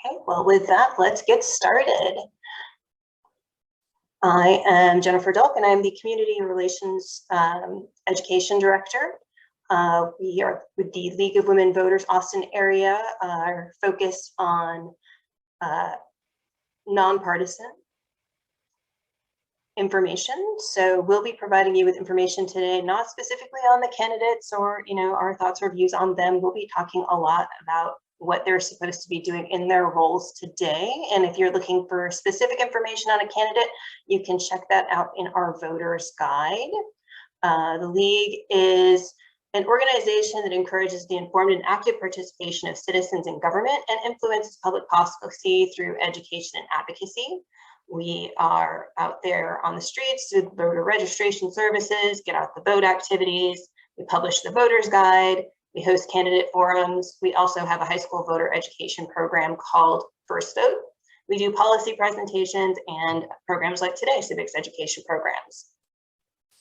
Okay, well, with that, let's get started. I am Jennifer Delk, and I'm the Community Relations Education Director. We are with the League of Women Voters Austin area, are focused on nonpartisan information. So we'll be providing you with information today, not specifically on the candidates or our thoughts or views on them. We'll be talking a lot about what they're supposed to be doing in their roles today. And if you're looking for specific information on a candidate, you can check that out in our voters guide. The League is an organization that encourages the informed and active participation of citizens in government and influences public policy through education and advocacy. We are out there on the streets with voter registration services, get out the vote activities. We publish the voters guide. We host candidate forums. We also have a high school voter education program called First Vote. We do policy presentations and programs like today, civics education programs.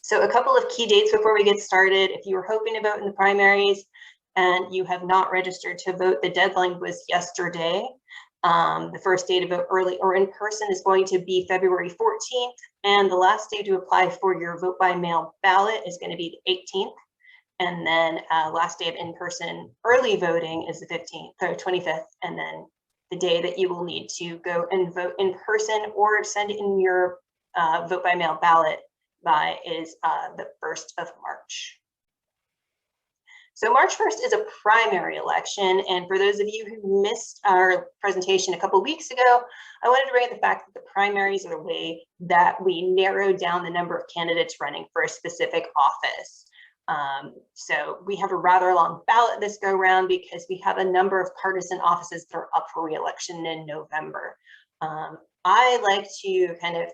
So a couple of key dates before we get started. If you were hoping to vote in the primaries and you have not registered to vote, the deadline was yesterday. The first day to vote early or in person is going to be February 14th, and the last day to apply for your vote by mail ballot is going to be the 18th. And then last day of in-person early voting is the 15th, or 25th, and then the day that you will need to go and vote in person or send in your vote by mail ballot by is the 1st of March. So March 1st is a primary election, and for those of you who missed our presentation a couple of weeks ago, I wanted to bring up the fact that the primaries are the way that we narrow down the number of candidates running for a specific office. So we have a rather long ballot this go round because we have a number of partisan offices that are up for re-election in November. I like to kind of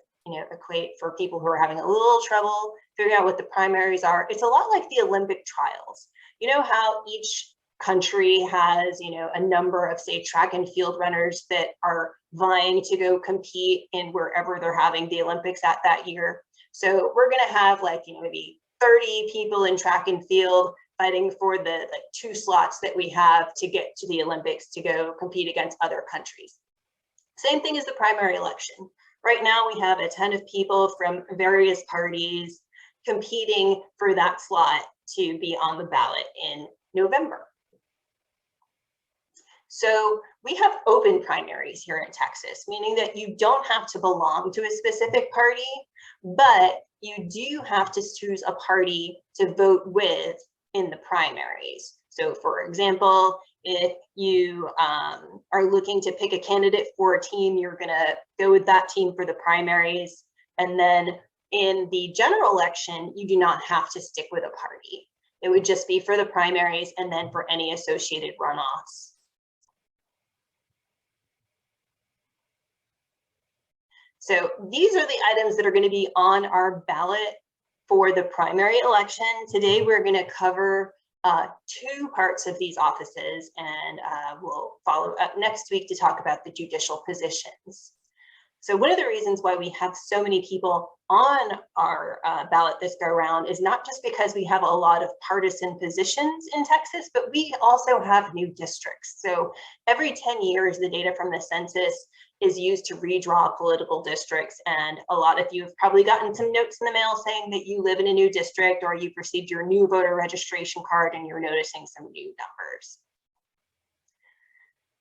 equate for people who are having a little trouble figuring out what the primaries are. It's a lot like the Olympic trials. You know how each country has, a number of, say, track and field runners that are vying to go compete in wherever they're having the Olympics at that year. So we're going to have maybe 30 people in track and field fighting for the 2 slots that we have to get to the Olympics to go compete against other countries. Same thing as the primary election. Right now we have a ton of people from various parties competing for that slot to be on the ballot in November. So we have open primaries here in Texas, meaning that you don't have to belong to a specific party, but you do have to choose a party to vote with in the primaries. So for example, if you are looking to pick a candidate for a team, you're gonna go with that team for the primaries. And then in the general election, you do not have to stick with a party. It would just be for the primaries and then for any associated runoffs. So these are the items that are going to be on our ballot for the primary election. Today, we're going to cover 2 parts of these offices, and we'll follow up next week to talk about the judicial positions. So one of the reasons why we have so many people on our ballot this go around is not just because we have a lot of partisan positions in Texas, but we also have new districts. So every 10 years, the data from the census is used to redraw political districts. And a lot of you have probably gotten some notes in the mail saying that you live in a new district, or you've received your new voter registration card and you're noticing some new numbers.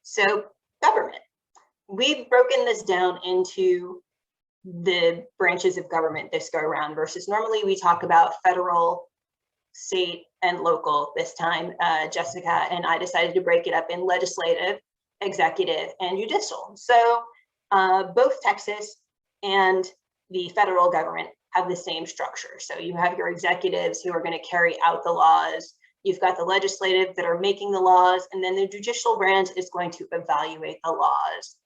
So government. We've broken this down into the branches of government this go around versus normally we talk about federal, state, and local. This time, Jessica and I decided to break it up in legislative, executive, and judicial. So both Texas and the federal government have the same structure. So you have your executives who are going to carry out the laws. You've got the legislative that are making the laws, and then the judicial branch is going to evaluate the laws.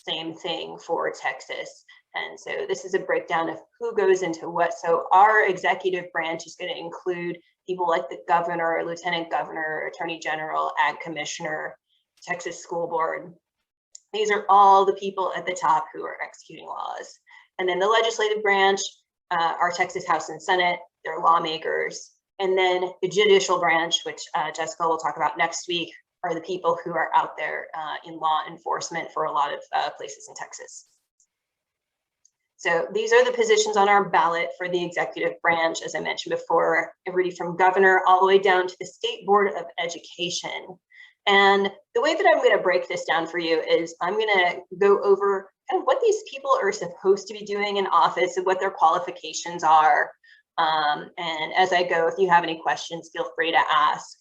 Same thing for Texas. And so this is a breakdown of who goes into what. So our executive branch is going to include people like the governor, lieutenant governor, attorney general, ag commissioner, Texas school board. These are all the people at the top who are executing laws. And then the legislative branch, our Texas House and Senate, they're lawmakers. And then the judicial branch, which Jessica will talk about next week, are the people who are out there in law enforcement for a lot of places in Texas. So these are the positions on our ballot for the executive branch, as I mentioned before, everybody from governor all the way down to the State Board of Education. And the way that I'm going to break this down for you is I'm going to go over kind of what these people are supposed to be doing in office and what their qualifications are. And as I go, if you have any questions, feel free to ask.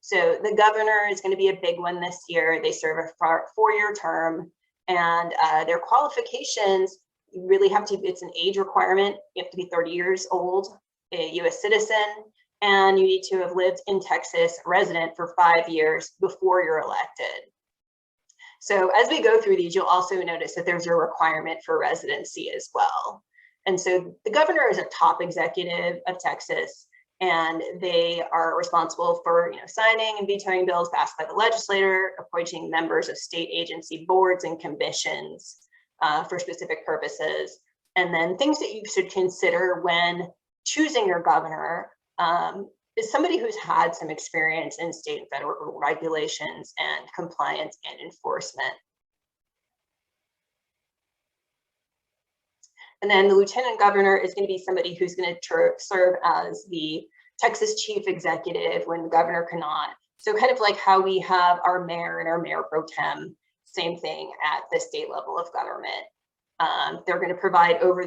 So the governor is going to be a big one this year. They serve a four-year term, and their qualifications, you really have to, it's an age requirement. You have to be 30 years old, a US citizen, and you need to have lived in Texas resident for 5 years before you're elected. So as we go through these, you'll also notice that there's a requirement for residency as well. And so the governor is a top executive of Texas, and they are responsible for signing and vetoing bills passed by the legislature, appointing members of state agency boards and commissions for specific purposes. And then things that you should consider when choosing your governor is somebody who's had some experience in state and federal regulations and compliance and enforcement. And then the lieutenant governor is going to be somebody who's going to serve as the Texas chief executive when the governor cannot. So kind of like how we have our mayor and our mayor pro tem, same thing at the state level of government. They're going to preside over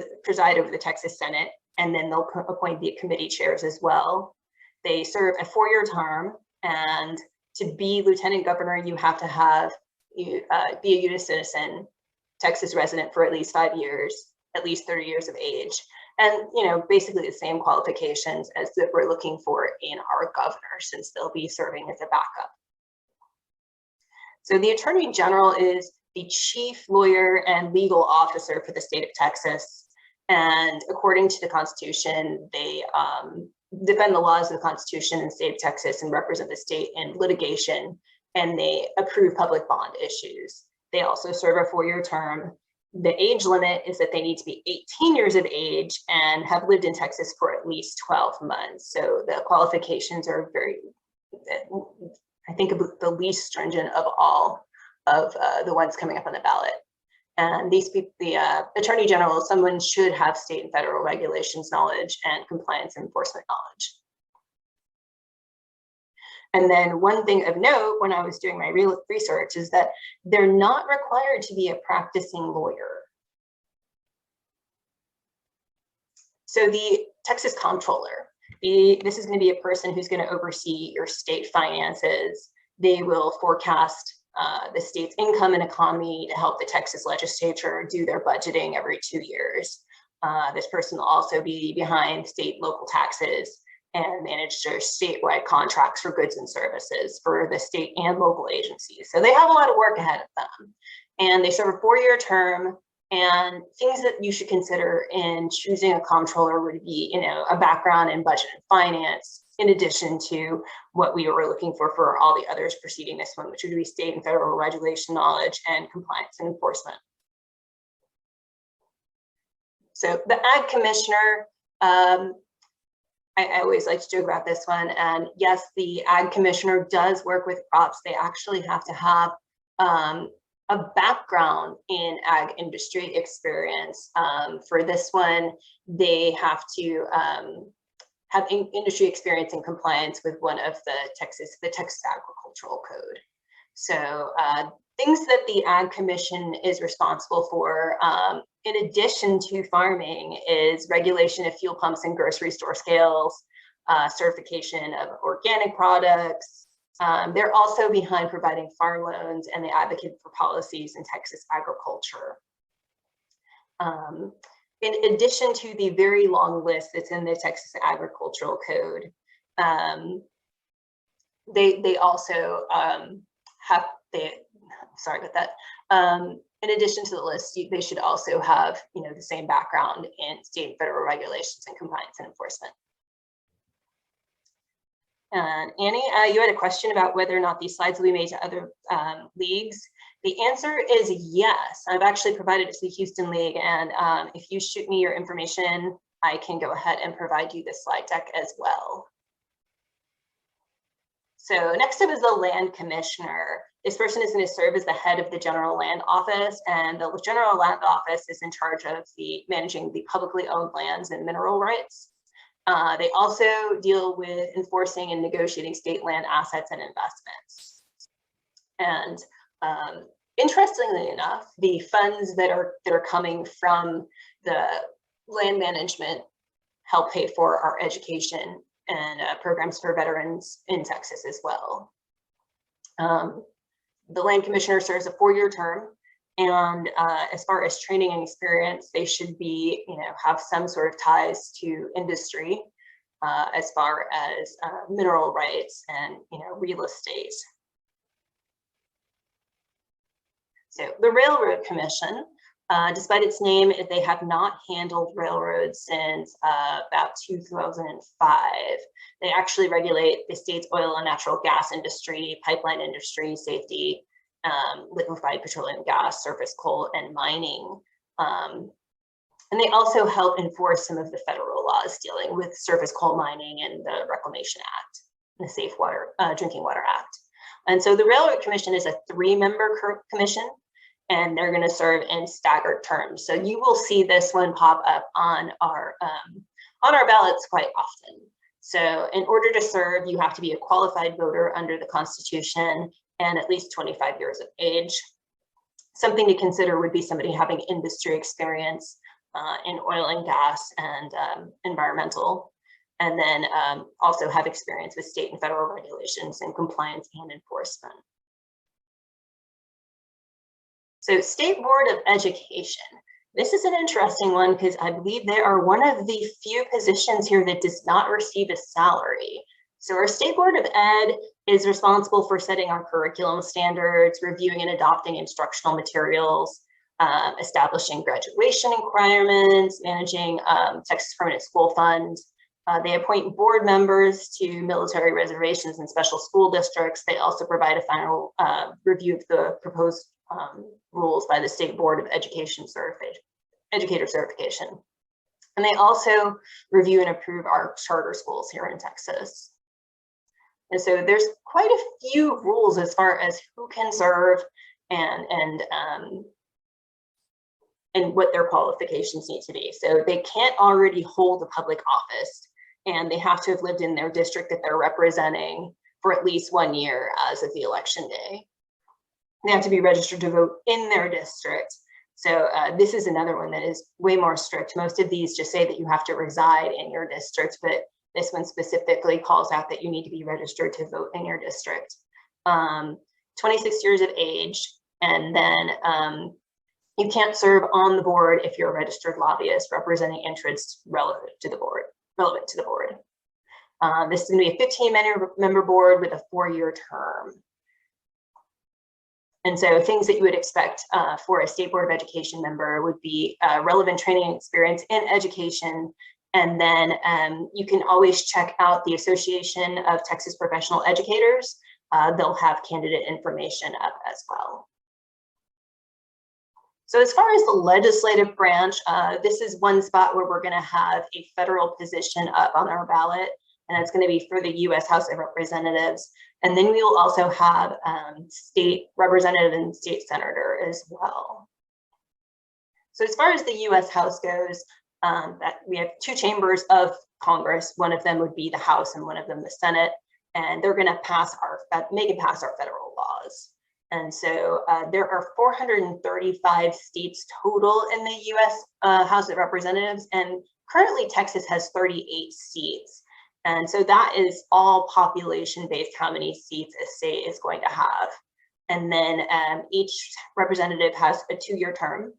the Texas Senate, and then they'll appoint the committee chairs as well. They serve a 4-year term, and to be lieutenant governor, you have to have be a U.S. citizen, Texas resident for at least 5 years, at least 30 years of age, and basically the same qualifications as that we're looking for in our governor, since they'll be serving as a backup. So the Attorney General is the chief lawyer and legal officer for the state of Texas, and according to the Constitution, they defend the laws of the Constitution in the state of Texas and represent the state in litigation, and they approve public bond issues. They also serve a 4-year term. The age limit is that they need to be 18 years of age and have lived in Texas for at least 12 months. So the qualifications are very, I think, the least stringent of all of the ones coming up on the ballot. And these people, the Attorney General, someone should have state and federal regulations knowledge and compliance and enforcement knowledge. And then one thing of note when I was doing my research is that they're not required to be a practicing lawyer. So the Texas Comptroller, this is going to be a person who's going to oversee your state finances. They will forecast the state's income and economy to help the Texas legislature do their budgeting every 2 years. This person will also be behind state and local taxes and manage their statewide contracts for goods and services for the state and local agencies. So they have a lot of work ahead of them. And they serve a 4-year term, and things that you should consider in choosing a comptroller would be, a background in budget and finance, in addition to what we were looking for all the others preceding this one, which would be state and federal regulation knowledge and compliance and enforcement. So the Ag Commissioner, I always like to joke about this one. And yes, the Ag Commissioner does work with crops. They actually have to have a background in ag industry experience. For this one, they have to have industry experience in compliance with one of the Texas Agricultural Code. So things that the Ag Commission is responsible for, in addition to farming, is regulation of fuel pumps and grocery store scales, certification of organic products. They're also behind providing farm loans, and they advocate for policies in Texas agriculture. In addition to the very long list that's in the Texas Agricultural Code, they also sorry about that. In addition to the list, they should also have, the same background in state and federal regulations and compliance and enforcement. And Annie, you had a question about whether or not these slides will be made to other leagues. The answer is yes. I've actually provided it to the Houston League, and if you shoot me your information, I can go ahead and provide you the slide deck as well. So next up is the land commissioner. This person is going to serve as the head of the general land office, and the general land office is in charge of managing the publicly owned lands and mineral rights. They also deal with enforcing and negotiating state land assets and investments. And interestingly enough, the funds that are coming from the land management help pay for our education and programs for veterans in Texas as well. The land commissioner serves a 4-year term, and as far as training and experience, they should be, have some sort of ties to industry as far as mineral rights and, real estate. So the Railroad Commission, despite its name, they have not handled railroads since about 2005. They actually regulate the state's oil and natural gas industry, pipeline industry, safety, liquefied petroleum gas, surface coal, and mining. And they also help enforce some of the federal laws dealing with surface coal mining and the Reclamation Act, and the Safe Water Drinking Water Act. And so the Railroad Commission is a 3-member commission, and they're going to serve in staggered terms. So you will see this one pop up on our ballots quite often. So in order to serve, you have to be a qualified voter under the Constitution and at least 25 years of age. Something to consider would be somebody having industry experience in oil and gas and environmental, and then also have experience with state and federal regulations and compliance and enforcement. So State Board of Education. This is an interesting one because I believe they are one of the few positions here that does not receive a salary. So our State Board of Ed is responsible for setting our curriculum standards, reviewing and adopting instructional materials, establishing graduation requirements, managing Texas Permanent School Fund. They appoint board members to military reservations and special school districts. They also provide a final review of the proposed rules by the State Board of Education Educator Certification. And they also review and approve our charter schools here in Texas. And so there's quite a few rules as far as who can serve and what their qualifications need to be. So they can't already hold a public office, and they have to have lived in their district that they're representing for at least 1 year as of the election day. They have to be registered to vote in their district. So this is another one that is way more strict. Most of these just say that you have to reside in your district, but this one specifically calls out that you need to be registered to vote in your district. 26 years of age, and then you can't serve on the board if you're a registered lobbyist representing interests relevant to the board. This is going to be a 15-member board with a 4-year term. And so things that you would expect for a State Board of Education member would be relevant training and experience in education. And then you can always check out the Association of Texas Professional Educators. They'll have candidate information up as well. So as far as the legislative branch, this is one spot where we're going to have a federal position up on our ballot, and it's going to be for the U.S. House of Representatives. And then we will also have state representative and state senator as well. So as far as the U.S. House goes, that we have 2 chambers of Congress. One of them would be the House and one of them the Senate, and they're going to make it pass our federal laws. And so there are 435 seats total in the U.S. House of Representatives, and currently Texas has 38 seats. And so that is all population-based, how many seats a state is going to have. And then each representative has a 2-year term,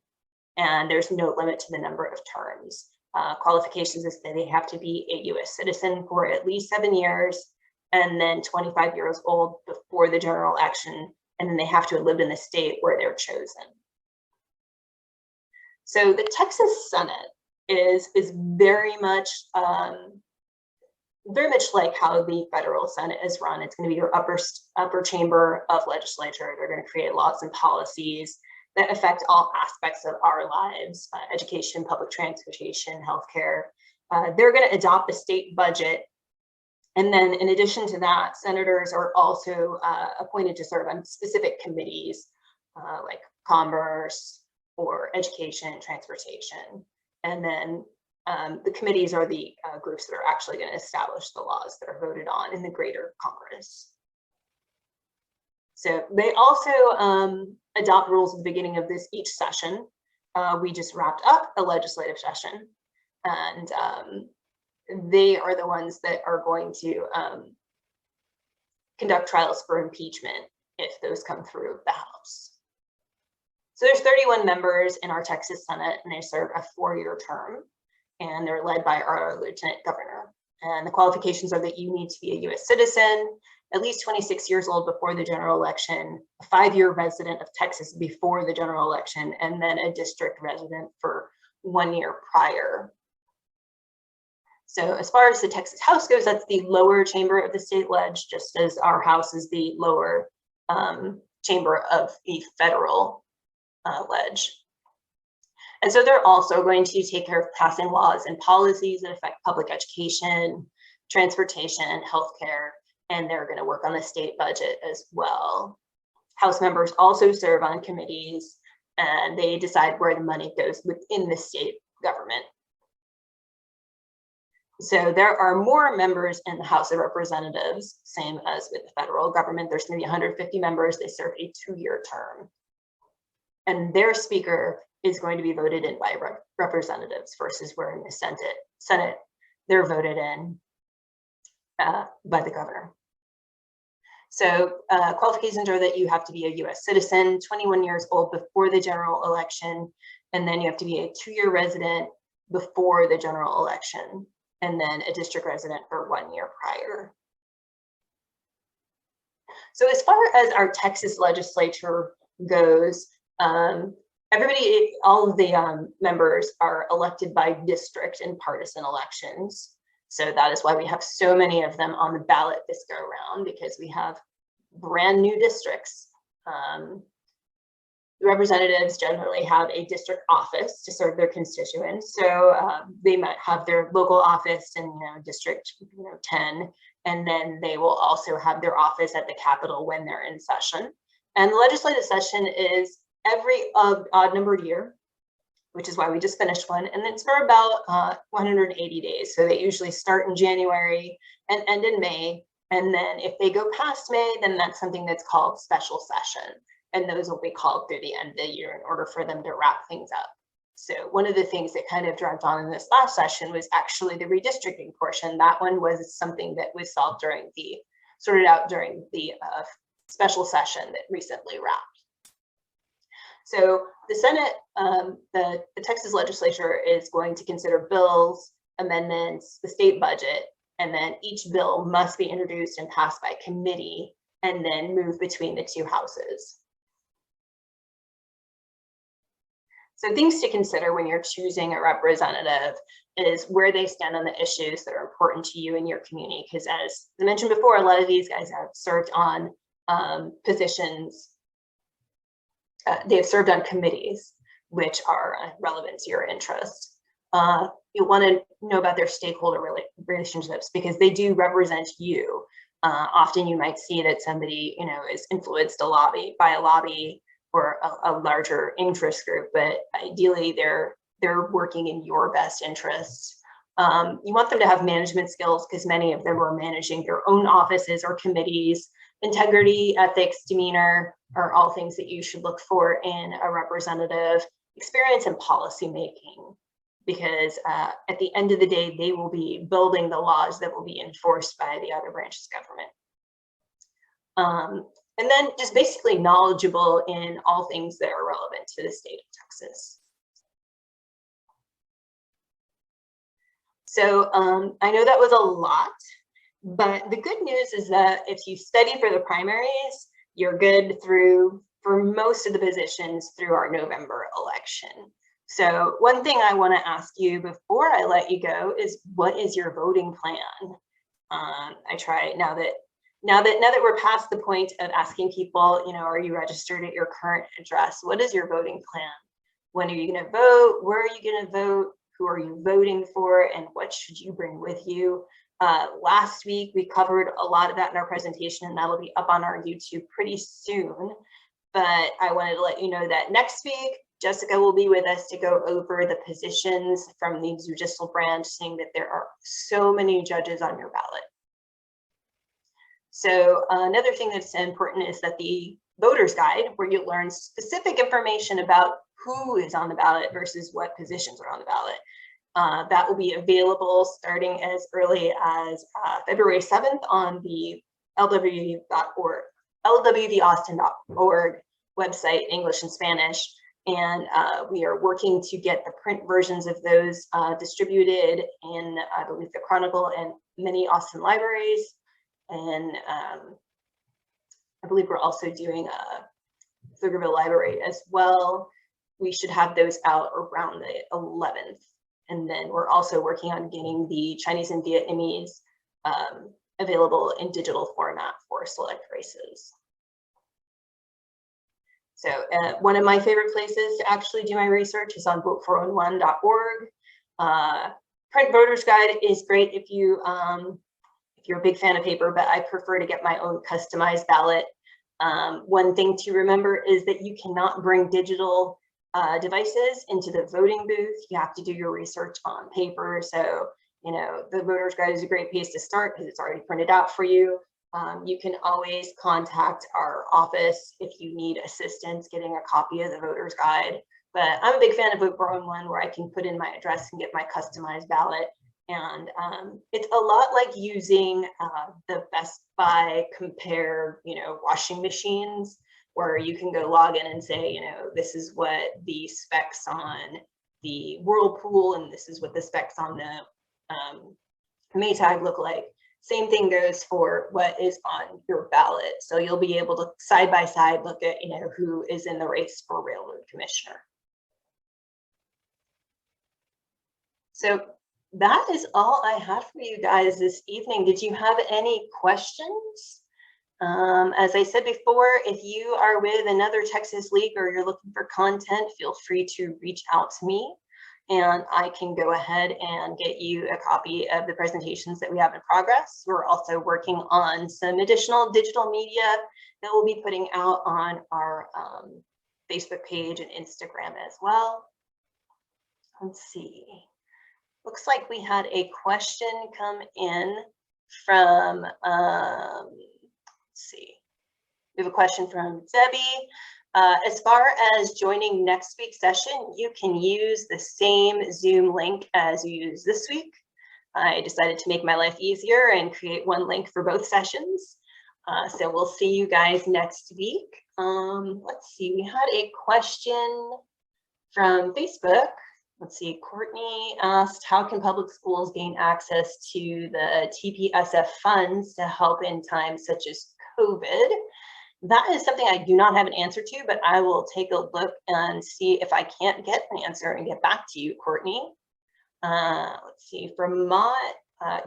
and there's no limit to the number of terms. Qualifications is that they have to be a U.S. citizen for at least 7 years, and then 25 years old before the general election, and then they have to have lived in the state where they're chosen. So the Texas Senate is very much like how the federal Senate is run. It's going to be your upper chamber of legislature. They're going to create laws and policies that affect all aspects of our lives: education, public transportation, healthcare. They're going to adopt the state budget And then in addition to that, senators are also appointed to serve on specific committees like commerce or education, transportation. And then the committees are the groups that are actually going to establish the laws that are voted on in the greater Congress. So they also adopt rules at the beginning of each session. We just wrapped up a legislative session, and they are the ones that are going to conduct trials for impeachment if those come through the House. So there's 31 members in our Texas Senate, and they serve a 4-year term, and they're led by our Lieutenant Governor. And the qualifications are that you need to be a U.S. citizen, at least 26 years old before the general election, a 5-year resident of Texas before the general election, and then a district resident for 1 year prior. So as far as the Texas House goes, that's the lower chamber of the state ledge, just as our House is the lower chamber of the federal ledge. And so they're also going to take care of passing laws and policies that affect public education, transportation, healthcare, and they're going to work on the state budget as well. House members also serve on committees, and they decide where the money goes within the state government. So there are more members in the House of Representatives, same as with the federal government. There's going to be 150 members. They serve a 2-year term. And their speaker is going to be voted in by representatives versus where in the Senate they're voted in by the governor. So qualifications are that you have to be a U.S. citizen, 21 years old before the general election, and then you have to be a 2-year resident before the general election, and then a district resident for 1 year prior. So as far as our Texas legislature goes, all of the members are elected by district in partisan elections. So that is why we have so many of them on the ballot this go around, because we have brand new districts. The representatives generally have a district office to serve their constituents. So they might have their local office in district 10, and then they will also have their office at the Capitol when they're in session. And the legislative session is every odd numbered year, which is why we just finished one, and it's for about 180 days. So they usually start in January and end in May. And then if they go past May, then that's something that's called special session. And those will be called through the end of the year in order for them to wrap things up. So one of the things that kind of dragged on in this last session was actually the redistricting portion. That one was something that was sorted out during the special session that recently wrapped. So the Senate, the Texas legislature is going to consider bills, amendments, the state budget, and then each bill must be introduced and passed by committee and then move between the two houses. So things to consider when you're choosing a representative is where they stand on the issues that are important to you and your community. Because as I mentioned before, a lot of these guys have served on positions. They have served on committees which are relevant to your interests. You'll want to know about their stakeholder relationships because they do represent you. Often you might see that somebody is influenced by a lobby or a larger interest group, but ideally they're working in your best interests. You want them to have management skills because many of them are managing their own offices or committees. Integrity, ethics, demeanor are all things that you should look for in a representative. Experience in policy making, because at the end of the day, they will be building the laws that will be enforced by the other branches of government. And then just basically knowledgeable in all things that are relevant to the state of Texas. So I know that was a lot, but the good news is that if you study for the primaries, you're good for most of the positions through our November election. So one thing I want to ask you before I let you go is, what is your voting plan? I try now that we're past the point of asking people, are you registered at your current address? What is your voting plan? When are you going to vote? Where are you going to vote? Who are you voting for? And what should you bring with you? Last week, we covered a lot of that in our presentation, and that'll be up on our YouTube pretty soon. But I wanted to let you know that next week, Jessica will be with us to go over the positions from the judicial branch, seeing that there are so many judges on your ballot. So another thing that's important is that the voter's guide, where you learn specific information about who is on the ballot versus what positions are on the ballot. That will be available starting as early as February 7th on the LWV-Austin.org website, English and Spanish. And we are working to get the print versions of those distributed in, I believe, the Chronicle and many Austin libraries. And I believe we're also doing a Pflugerville Library as well. We should have those out around the 11th. And then we're also working on getting the Chinese and Vietnamese available in digital format for select races. So one of my favorite places to actually do my research is on vote401.org. Print voter's guide is great if you're a big fan of paper, but I prefer to get my own customized ballot. One thing to remember is that you cannot bring digital devices into the voting booth. You have to do your research on paper. So, you know, the voter's guide is a great place to start because it's already printed out for you. You can always contact our office if you need assistance getting a copy of the voter's guide. But I'm a big fan of Vote for Own One, where I can put in my address and get my customized ballot. And it's a lot like using the Best Buy Compare, you know, washing machines, where you can go log in and say, you know, this is what the specs on the Whirlpool and this is what the specs on the Maytag look like. Same thing goes for what is on your ballot. So you'll be able to side by side look at, you know, who is in the race for Railroad Commissioner. So that is all I have for you guys this evening. Did you have any questions? As I said before, if you are with another Texas league or you're looking for content, feel free to reach out to me and I can go ahead and get you a copy of the presentations that we have in progress. We're also working on some additional digital media that we'll be putting out on our Facebook page and Instagram as well. Let's see. Looks like we had a question come in from, let's see. We have a question from Debbie. As far as joining next week's session, you can use the same Zoom link as you used this week. I decided to make my life easier and create one link for both sessions. So we'll see you guys next week. Let's see, we had a question from Facebook. Let's see, Courtney asked, how can public schools gain access to the TPSF funds to help in times such as COVID? That is something I do not have an answer to, but I will take a look and see if I can't get an answer and get back to you, Courtney. Let's see, from Mott,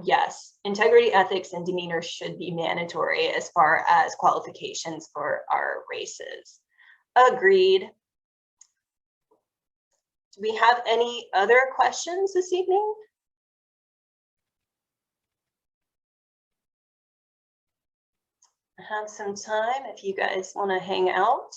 yes, integrity, ethics, and demeanor should be mandatory as far as qualifications for our races. Agreed. Do we have any other questions this evening? I have some time if you guys want to hang out.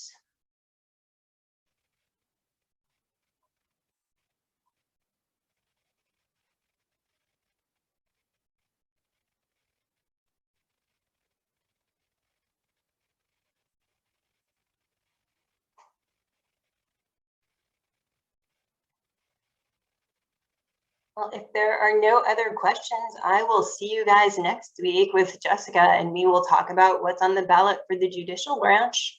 Well, if there are no other questions, I will see you guys next week with Jessica, and we will talk about what's on the ballot for the judicial branch.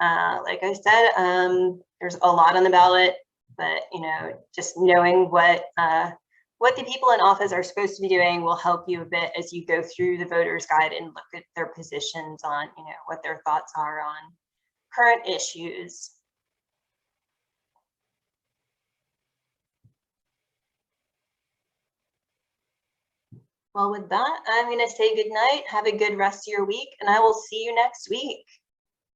Like I said, there's a lot on the ballot, but you know, just knowing what the people in office are supposed to be doing will help you a bit as you go through the voter's guide and look at their positions on, you know, what their thoughts are on current issues. Well, with that, I'm going to say good night. Have a good rest of your week, and I will see you next week.